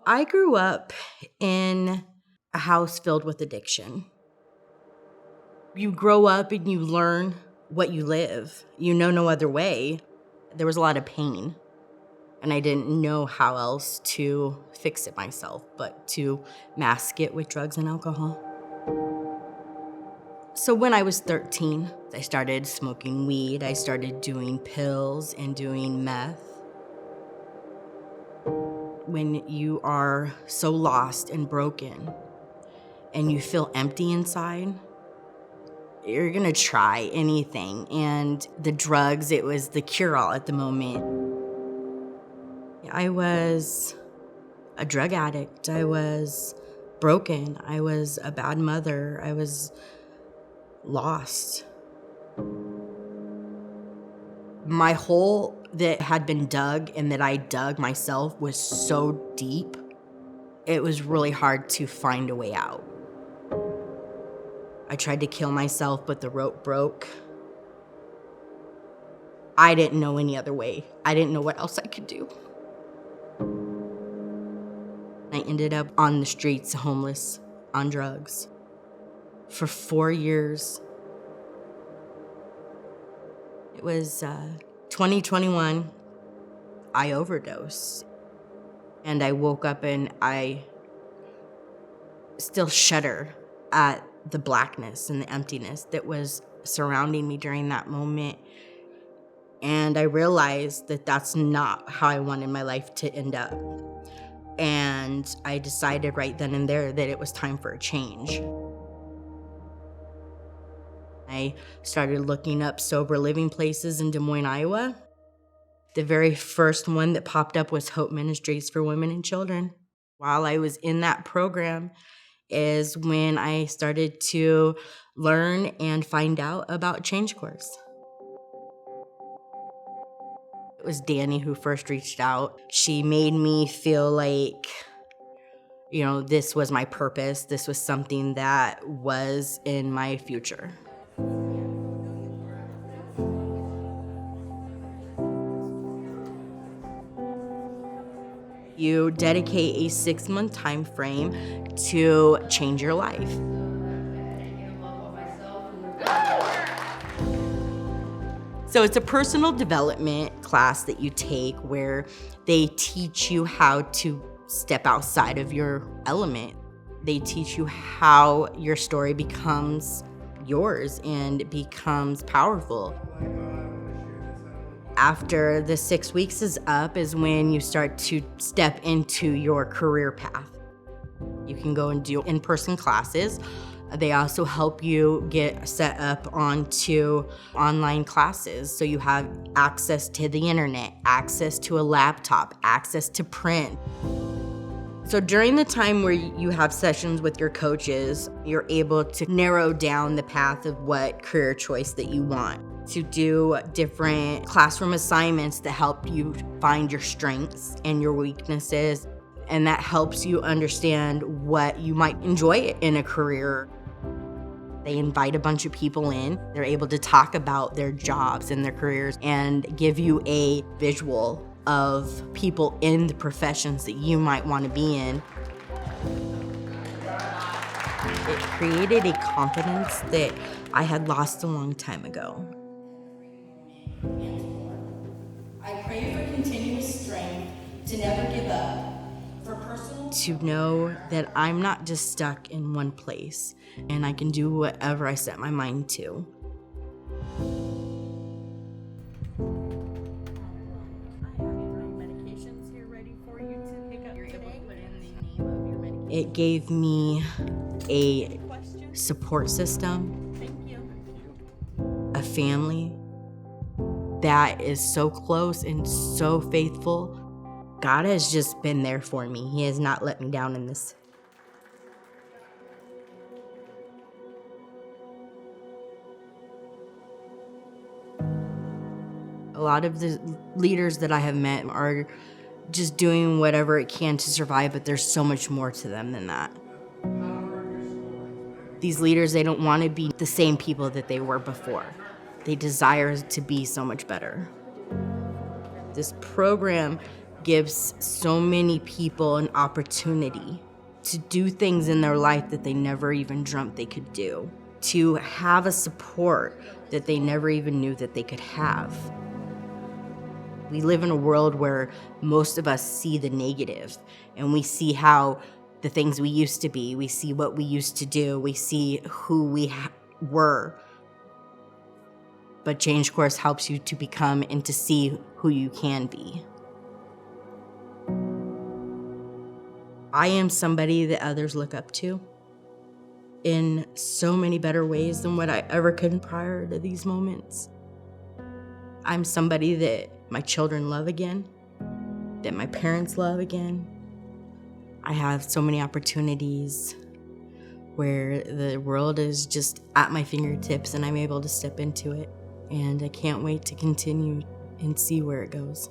I grew up in a house filled with addiction. You grow up and you learn what you live. You know no other way. There was a lot of pain, and I didn't know how else to fix it myself but to mask it with drugs and alcohol. So when I was 13, I started smoking weed. I started doing pills and doing meth. When you are so lost and broken and you feel empty inside, you're gonna try anything. And the drugs, it was the cure-all at the moment. I was a drug addict. I was broken. I was a bad mother. I was lost. My hole that had been dug and that I dug myself was so deep, it was really hard to find a way out. I tried to kill myself, but the rope broke. I didn't know any other way. I didn't know what else I could do. I ended up on the streets, homeless, on drugs, for 4 years. It was 2021, I overdosed. And I woke up and I still shudder at the blackness and the emptiness that was surrounding me during that moment. And I realized that that's not how I wanted my life to end up. And I decided right then and there that it was time for a change. I started looking up sober living places in Des Moines, Iowa. The very first one that popped up was Hope Ministries for Women and Children. While I was in that program is when I started to learn and find out about Change Course. It was Danny who first reached out. She made me feel like, this was my purpose. This was something that was in my future. You dedicate a 6-month time frame to change your life. So it's a personal development class that you take where they teach you how to step outside of your element. They teach you how your story becomes yours and becomes powerful. After the 6 weeks is up is when you start to step into your career path. You can go and do in-person classes. They also help you get set up onto online classes. So you have access to the internet, access to a laptop, access to print. So during the time where you have sessions with your coaches, you're able to narrow down the path of what career choice that you want. To do different classroom assignments to help you find your strengths and your weaknesses. And that helps you understand what you might enjoy in a career. They invite a bunch of people in. They're able to talk about their jobs and their careers and give you a visual of people in the professions that you might want to be in. It created a confidence that I had lost a long time ago. I pray for continuous strength to never give up. To know that I'm not just stuck in one place and I can do whatever I set my mind to. It gave me a support system, a family that is so close and so faithful. God has just been there for me. He has not let me down in this. A lot of the leaders that I have met are just doing whatever it can to survive, but there's so much more to them than that. These leaders, they don't want to be the same people that they were before. They desire to be so much better. This program gives so many people an opportunity to do things in their life that they never even dreamt they could do, to have a support that they never even knew that they could have. We live in a world where most of us see the negative, and we see how the things we used to be, we see what we used to do, we see who we were. But Change Course helps you to become and to see who you can be. I am somebody that others look up to in so many better ways than what I ever could prior to these moments. I'm somebody that my children love again, that my parents love again. I have so many opportunities where the world is just at my fingertips and I'm able to step into it. And I can't wait to continue and see where it goes.